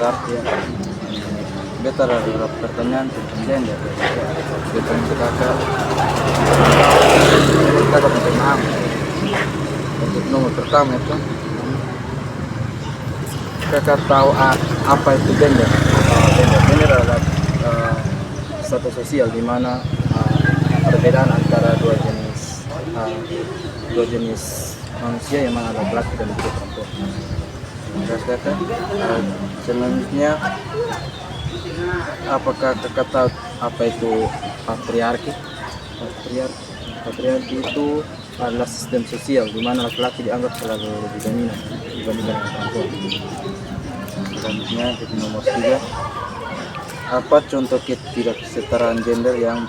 setar ya. Beta ada beberapa pertanyaan tentang gender. Beta minta kakak minta maaf. Untuk nomor pertama itu, kakak tahu apa itu gender? Gender adalah status sosial di mana perbedaan antara dua jenis manusia yang mana ada laki dan juga perempuan. Terus kakak, selanjutnya apakah kakak tahu apa itu patriarki? Patriarki itu adalah sistem sosial di mana laki-laki dianggap selalu lebih dominan dibandingkan dengan perempuan. Selanjutnya itu nomor 3. Apa contoh ketidaksetaraan gender yang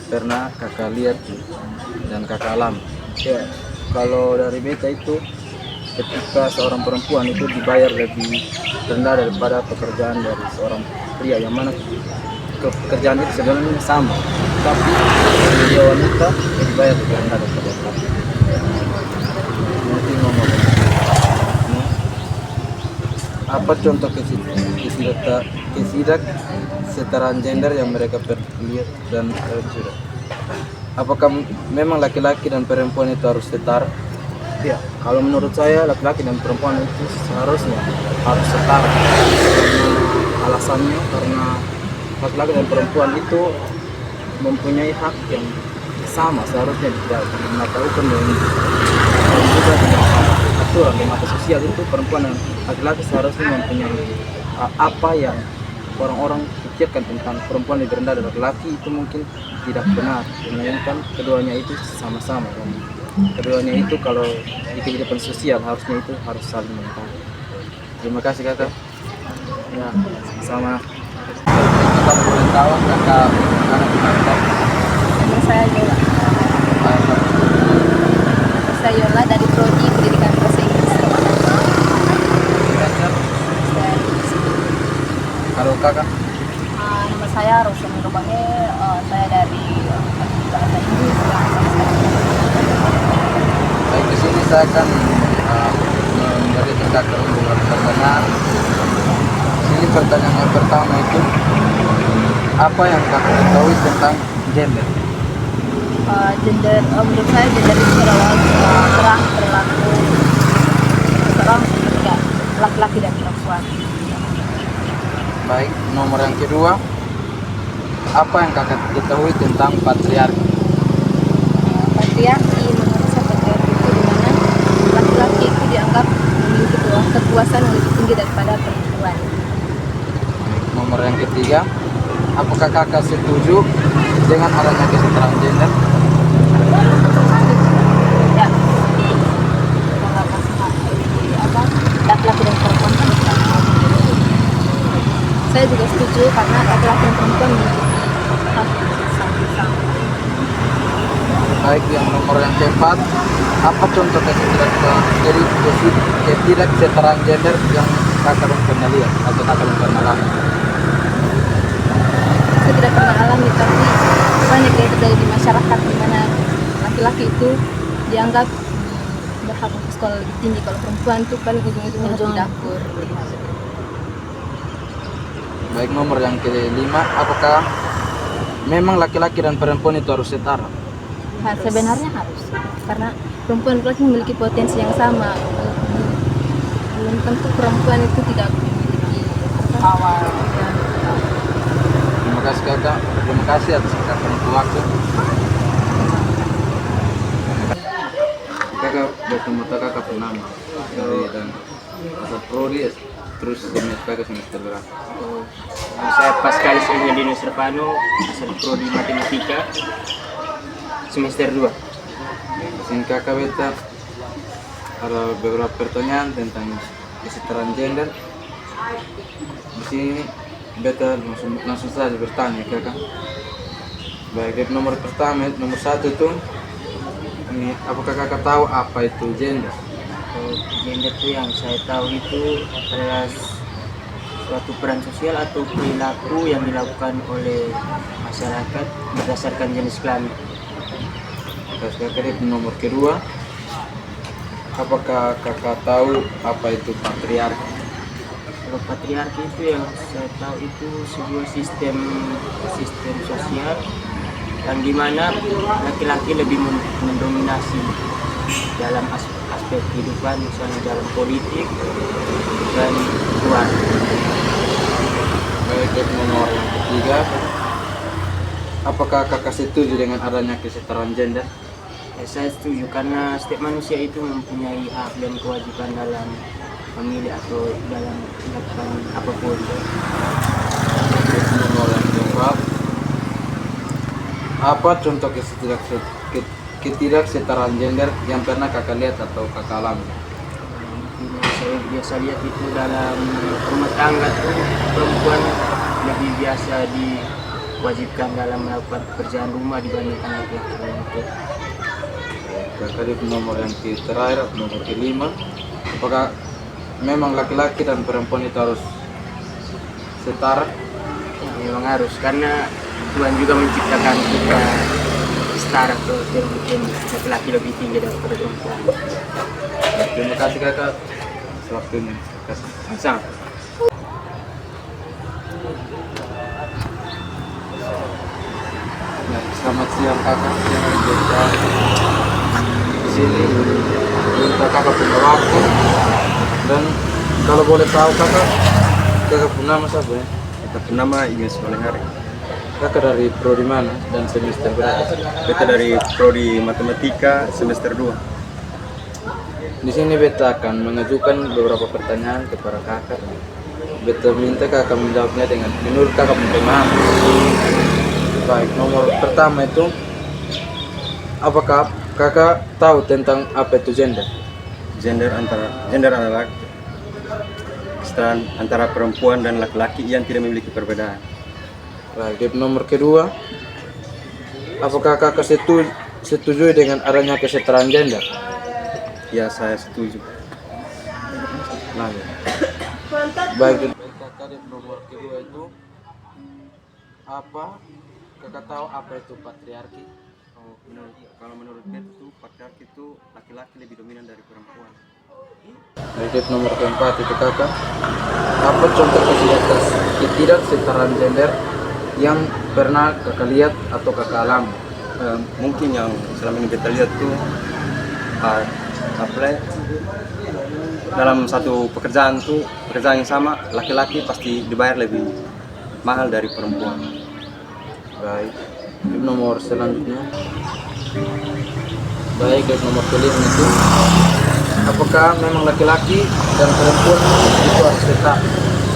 pernah kakak lihat dan kakak alami? Ya, kalau dari beta itu ketika seorang perempuan itu dibayar lebih rendah daripada pekerjaan dari seorang pria, yang mana pekerjaan itu sebenarnya sama, tapi dia wanita dibayar lebih rendah daripada laki. Nanti nomor ini, apa contoh ketidaksetaraan gender yang mereka lihat dan sudah? Apakah memang laki-laki dan perempuan itu harus setara? Ya, kalau menurut saya laki-laki dan perempuan itu seharusnya harus setara. Alasannya karena laki-laki dan perempuan itu mempunyai hak yang sama seharusnya di mata hukum dan juga di aturan di mata sosial itu perempuan dan laki-laki seharusnya mempunyai apa yang orang-orang pikirkan tentang perempuan lebih rendah dari laki-laki itu mungkin tidak benar, melainkan keduanya itu sama-sama dan keduanya itu kalau di kehidupan sosial harusnya itu harus saling melengkapi. Terima kasih kakak. Ya, sama. Kakak boleh tahu kakak anak mana? Nama saya Yola. Saya Yola dari Prodi Pendidikan Bahasa Inggris. Halo kakak. Nama saya Rosemary Robahe. Saya dari Bahasa Inggris. Baik, di sini saya akan memberikan kakak beberapa pertanyaan. Ini pertanyaan yang pertama itu, apa yang kakak ketahui tentang gender? Gender, menurut saya gender itu adalah peran perilaku seseorang ketika laki-laki dan perempuan. Baik, nomor yang kedua, apa yang kakak ketahui tentang patriarki? Patriarki, menurut saya patriarki itu dimana laki-laki itu dianggap memiliki kekuasaan yang lebih tinggi daripada perempuan. Nomor yang ketiga, apakah kakak setuju dengan adanya kesetaraan gender? Ya, kalau laki-laki dan perempuan kan sama. Saya juga setuju karena laki-laki dan perempuan memiliki hak sama. Baik, yang nomor yang keempat, apa contoh ketidaksetaraan gender yang kakak pernah lihat atau kakak pernah alami? Saya tidak pernah alami, tapi banyak yang terjadi di masyarakat di mana laki-laki itu dianggap berhak untuk sekolah lebih tinggi, kalau perempuan itu paling ujung-ujungnya harus di dapur. Baik, nomor yang kelima, apakah memang laki-laki dan perempuan itu harus setara? Sebenarnya harus, karena perempuan dan laki memiliki potensi yang sama. Belum tentu perempuan itu tidak memiliki power. Terima kasih kakak, terima kasih atas kakak untuk waktu. Kakak bertemu kakak pernama dari dan asal prodi terus kakak semester berapa? Saya Pascalis Enyadino Serpano, asal prodi matematika semester 2. Sini kakak beta ada beberapa pertanyaan tentang kesetaraan gender. Di sini beta langsung saja bertanya kakak. Baik, dari nomor pertama, nomor 1 itu ini, apakah kakak tahu apa itu gender? Gender itu yang saya tahu itu adalah suatu peran sosial atau perilaku yang dilakukan oleh masyarakat berdasarkan jenis kelamin. Kakak dari nomor kedua, apakah kakak tahu apa itu patriarki? Kalau patriarki itu yang saya tahu itu sebuah sistem sosial yang dimana laki-laki lebih mendominasi dalam aspek kehidupan, misalnya dalam politik dan keluarga. Baik, nomor yang ketiga, apakah kakak setuju dengan adanya kesetaraan gender? Saya setuju karena setiap manusia itu mempunyai hak dan kewajiban dalam memilih atau dalam melakukan apapun. Nomor yang keempat, apa contoh ketidaksetaraan gender yang pernah kakak lihat atau kakak alami? Mungkin saya biasa lihat itu dalam rumah tangga tuh perempuan lebih biasa diwajibkan dalam melakukan pekerjaan rumah dibandingkan laki-laki itu. Kakak di nomor yang terakhir, nomor kelima, apakah memang laki-laki dan perempuan itu harus setara? Ya, memang harus karena Tuhan juga menciptakan kita setara tuh, mungkin laki-laki lebih tinggi daripada perempuan. Terima kasih kakak sewaktunya. Sama. Ya, selamat siang kakak yang ada di sini. Minta kakak punya waktu dan kalau boleh tahu kakak punya nama siapa ya? Kita nama Ignatius Manehari. Kakak dari prodi mana dan semester berapa? Kita dari prodi Matematika semester 2. Di sini beta akan mengajukan beberapa pertanyaan kepada kakak. Beta minta kakak menjawabnya dengan menurut kakak pemahaman. Baik, nomor pertama itu, apakah kakak tahu tentang apa itu gender? Gender adalah kesetaraan antara perempuan dan laki-laki yang tidak memiliki perbedaan. Baik, nomor kedua, apakah kakak setuju dengan adanya kesetaraan gender? Ya, saya setuju. Lanjut. Baik, kakak di nomor kedua itu, kakak tahu apa itu patriarki? Kalau menurut saya itu patriarki itu laki-laki lebih dominan dari perempuan. Baik, nomor keempat itu kakak, apa contoh ketidaksetaraan gender yang pernah kakak lihat atau kakak alami? Mungkin yang selama ini kita lihat tuh dalam satu pekerjaan yang sama, laki-laki pasti dibayar lebih mahal dari perempuan. Baik, nomor selanjutnya. Baik, nomor kelima itu, apakah memang laki-laki dan perempuan itu harus setara?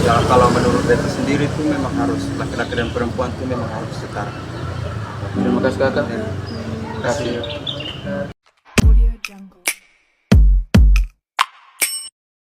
Ya, kalau menurut beta sendiri itu memang harus laki-laki dan perempuan itu memang harus setara. Terima kasih kakak. Terima kasih.